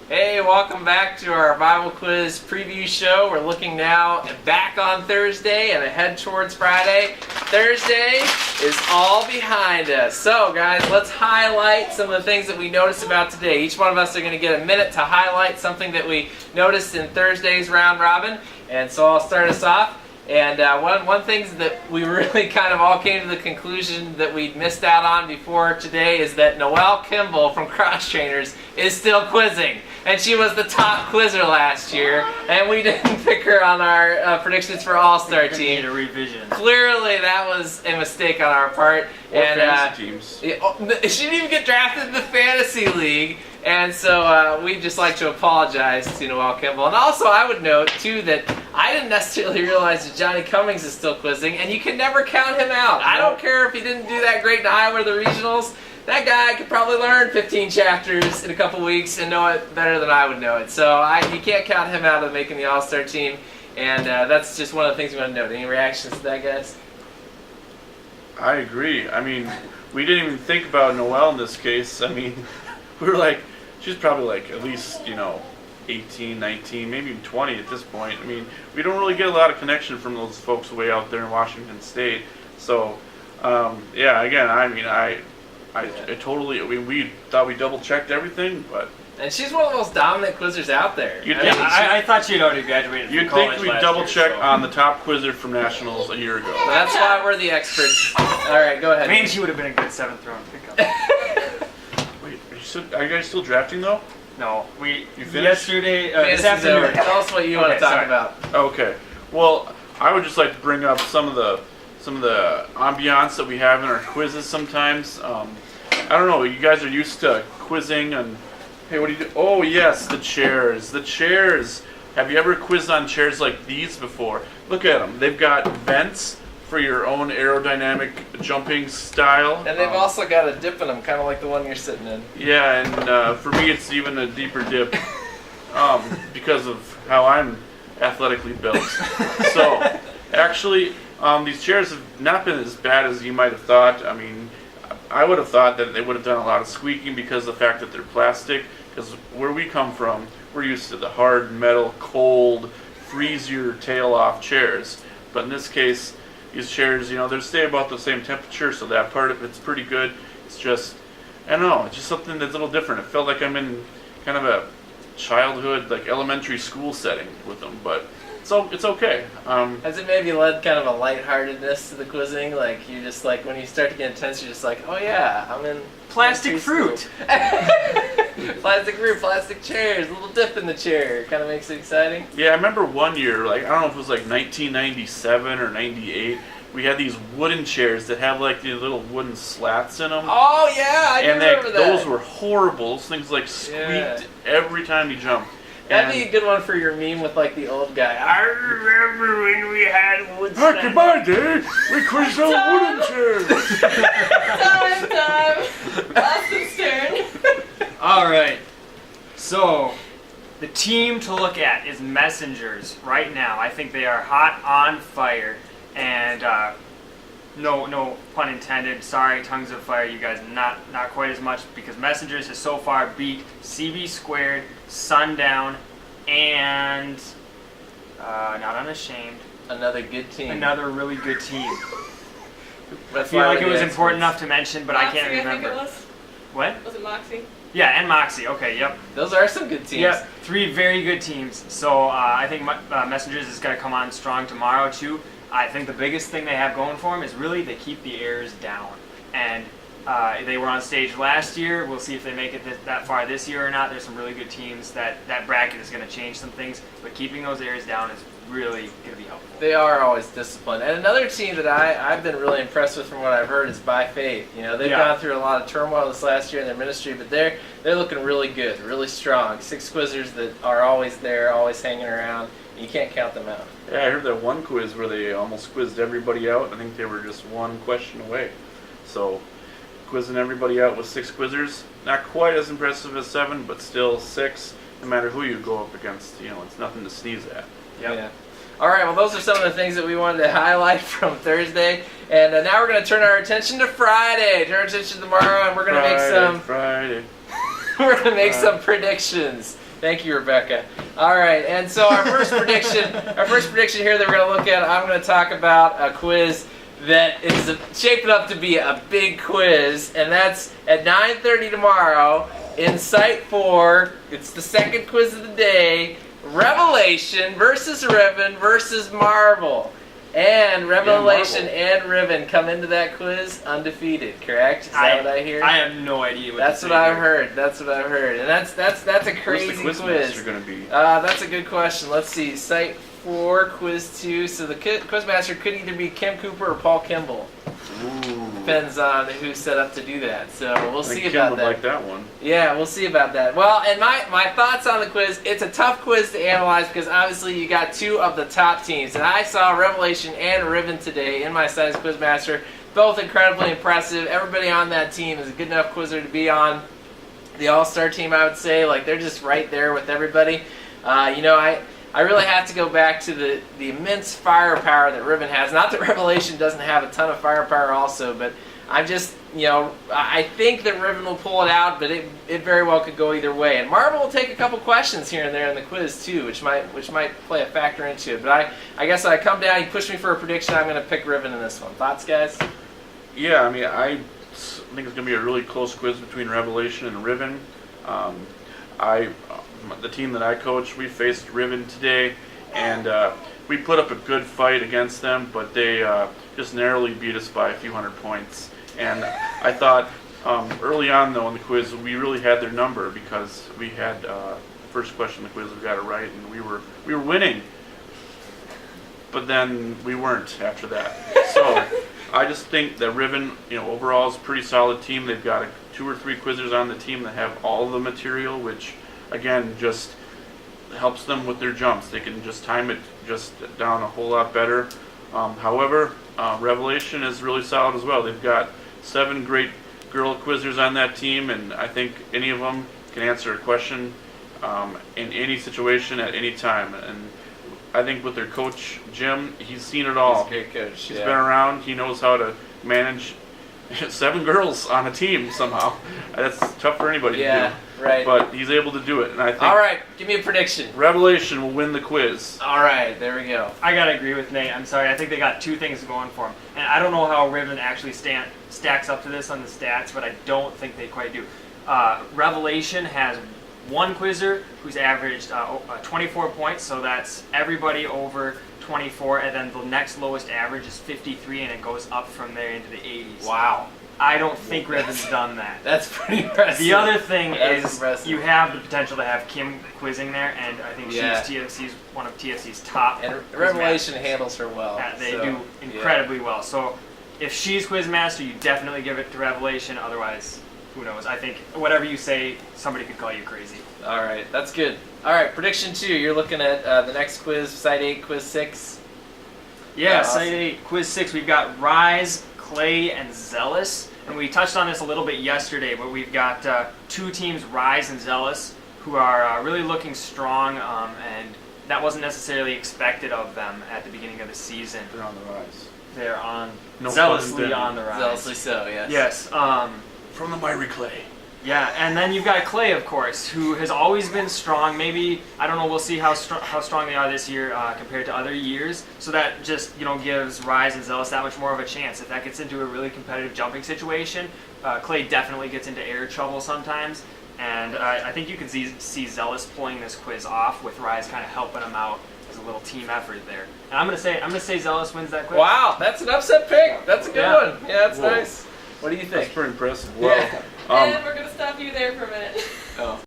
Hey, welcome back to our Bible quiz preview show. We're looking now back on Thursday and ahead towards Friday. Thursday is all behind us. So, guys, let's highlight some of the things that we noticed about today. Each one of us are going to get a minute to highlight something that we noticed in Thursday's round robin. And so I'll start us off. And one thing that we really kind of all came to the conclusion that we missed out on before today is that Noelle Kimball from Cross Trainers is still quizzing. And she was the top quizzer last year, and we didn't pick her on our predictions for All-Star Team. Need a revision. Clearly, that was a mistake on our part. Or fantasy teams. She didn't even get drafted in the Fantasy League. And so we'd just like to apologize to Noelle Kimball. And also, I would note, too, that I didn't necessarily realize that Johnny Cummings is still quizzing, and you can never count him out. I don't care if he didn't do that great in Iowa or the regionals. That guy could probably learn 15 chapters in a couple weeks and know it better than I would know it. So you can't count him out of making the All-Star Team. And that's just one of the things we want to note. Any reactions to that, guys? I agree. I mean, we didn't even think about Noelle in this case. I mean, we were like, she's probably like at least, 18, 19, maybe even 20 at this point. I mean, we don't really get a lot of connection from those folks way out there in Washington State. So, yeah, again, we thought we double-checked everything, but... And she's one of the most dominant quizzers out there. I thought she'd already graduated from You'd college think we'd last double-check year, so. on the top quizzer from Nationals a year ago. Well, that's why we're the experts. All right, go ahead. I mean, she would have been a good 7th round pickup. Wait, are you guys still drafting, though? No, You finished? yesterday, this Fantasy's over. afternoon. Tell us what you want to talk sorry. about. Okay. Well, I would just like to bring up some of the ambiance that we have in our quizzes sometimes. I don't know. You guys are used to quizzing and hey, what do you do? Oh yes, the chairs. The chairs. Have you ever quizzed on chairs like these before? Look at them. They've got vents for your own aerodynamic jumping style. And they've also got a dip in them, kind of like the one you're sitting in. Yeah, and for me it's even a deeper dip because of how I'm athletically built. So, actually, these chairs have not been as bad as you might have thought. I mean, I would have thought that they would have done a lot of squeaking because of the fact that they're plastic. Because where we come from, we're used to the hard metal, cold, freeze your tail off chairs. But in this case, these chairs, they stay about the same temperature, so that part of it's pretty good. It's just, I don't know, it's just something that's a little different. It felt like I'm in kind of a childhood, like elementary school setting with them, but it's okay. Has it maybe led kind of a lightheartedness to the quizzing? Like, you're just like, when you start to get intense, you're just like, oh yeah, I'm in Plastic fruit. Plastic fruit, plastic chairs, a little dip in the chair. Kind of makes it exciting. Yeah, I remember one year, like, I don't know if it was like 1997 or 98, we had these wooden chairs that have like these little wooden slats in them. Oh yeah, I remember that. Those were horrible. Those things like squeaked every time you jumped. That'd be a good one for your meme with like the old guy. I remember when we had wood Back in my day, we quizzed on wooden chairs. Time. Austin's turn. All right. So, the team to look at is Messengers right now. I think they are hot on fire. And no pun intended. Sorry, Tongues of Fire, you guys not quite as much because Messengers has so far beat CB Squared, Sundown, and Not Unashamed. Another good team. Another really good team. I That's feel why like we're it was the important experts. enough to mention, but Moxie, I can't remember. I think it was. What? Was it Moxie? Yeah, and Moxie. Okay, yep. Those are some good teams. Yep, 3 very good teams. So I think Messengers is going to come on strong tomorrow too. I think the biggest thing they have going for them is really they keep the errors down. And they were on stage last year. We'll see if they make it that far this year or not. There's some really good teams. That bracket is going to change some things. But keeping those errors down is really going to be helpful. They are always disciplined. And another team that I've been really impressed with from what I've heard is By Faith. They've gone through a lot of turmoil this last year in their ministry, but they're looking really good, really strong. 6 quizzers that are always there, always hanging around. You can't count them out. Yeah, I heard that one quiz where they almost quizzed everybody out. I think they were just one question away. So, quizzing everybody out with 6 quizzers, not quite as impressive as 7, but still 6. No matter who you go up against, it's nothing to sneeze at. Yep. Yeah. All right, well, those are some of the things that we wanted to highlight from Thursday. And now we're going to turn our attention to Friday. Turn our attention to tomorrow, and we're going to make some Friday. we're going to make some predictions. Thank you, Rebecca. All right, and so our first prediction here that we're going to look at, I'm going to talk about a quiz that is shaping up to be a big quiz, and that's at 9:30 tomorrow in Site 4. It's the second quiz of the day. Revelation versus Riven versus Marvel. And Revelation and Riven come into that quiz undefeated, correct? Is that what I hear? I have no idea what That's to what say I've here. heard. That's what I've heard. And that's a crazy Who's the quiz. quizmaster going to be? That's a good question. Let's see. Site 4, quiz 2. So the quizmaster could either be Kim Cooper or Paul Kimball. Ooh. Depends on who's set up to do that. So we'll I see think Kim about would that. like that one. Yeah, we'll see about that. Well, and my thoughts on the quiz, it's a tough quiz to analyze because obviously you got two of the top teams. And I saw Revelation and Riven today in my size Quizmaster. Both incredibly impressive. Everybody on that team is a good enough quizzer to be on the All-Star team, I would say. Like, they're just right there with everybody. I really have to go back to the immense firepower that Riven has. Not that Revelation doesn't have a ton of firepower also, but I'm just, I think that Riven will pull it out, but it very well could go either way. And Marvel will take a couple questions here and there in the quiz too, which might play a factor into it. But I guess I come down, you push me for a prediction, I'm going to pick Riven in this one. Thoughts, guys? Yeah, I mean, I think it's going to be a really close quiz between Revelation and Riven. The team that I coach, we faced Riven today, and we put up a good fight against them, but they just narrowly beat us by a few hundred points. And I thought early on, though, in the quiz, we really had their number because we had the first question in the quiz, we got it right, and we were winning. But then we weren't after that. So I just think that Riven, overall is a pretty solid team. They've got 2 or 3 quizzers on the team that have all the material, which again just helps them with their jumps. They can just time it just down a whole lot better. However, Revelation is really solid as well. They've got 7 great girl quizzers on that team, and I think any of them can answer a question in any situation at any time. And I think with their coach Jim, he's seen it all. He's a great coach. He's been around. He knows how to manage 7 girls on a team somehow. That's tough for anybody to do. Right. But he's able to do it, and I think All right, give me a prediction. Revelation will win the quiz. All right, there we go. I gotta agree with Nate. I'm sorry. I think they got 2 things going for them, and I don't know how Riven actually stacks up to this on the stats, but I don't think they quite do. Revelation has 1 quizzer who's averaged 24 points, so that's everybody over 24, and then the next lowest average is 53, and it goes up from there into the 80s. Wow. I don't think Riven's done that. That's pretty impressive. The other thing That's is impressive. you have the potential to have Kim quizzing there, and I think she's one of TFC's top. And quizmasters. Revelation handles her well. They so, do incredibly well. So if she's quizmaster, you definitely give it to Revelation. Otherwise, who knows? I think whatever you say, somebody could call you crazy. All right, that's good. All right, prediction 2. You're looking at the next quiz, Site 8, quiz 6. Yeah, Awesome. Site 8, quiz 6. We've got Rise, Clay, and Zealous. And we touched on this a little bit yesterday, but we've got 2 teams, Rise and Zealous, who are really looking strong, and that wasn't necessarily expected of them at the beginning of the season. They're on the rise. They're on No pun zealously intended. on the rise. Zealously so, yes. Yes. From the miry clay. Yeah, and then you've got Clay, of course, who has always been strong. Maybe, I don't know, we'll see how strong they are this year compared to other years. So that just, gives Rise and Zealous that much more of a chance. If that gets into a really competitive jumping situation, Clay definitely gets into air trouble sometimes. And I think you can see Zealous pulling this quiz off with Rise kind of helping him out as a little team effort there. And I'm gonna say Zealous wins that quiz. Wow, that's an upset pick. That's a good Yeah. one. Yeah, that's Whoa. nice. What do you That's think? pretty impressive. Well, Yeah. And we're going to stop you there for a minute. Oh.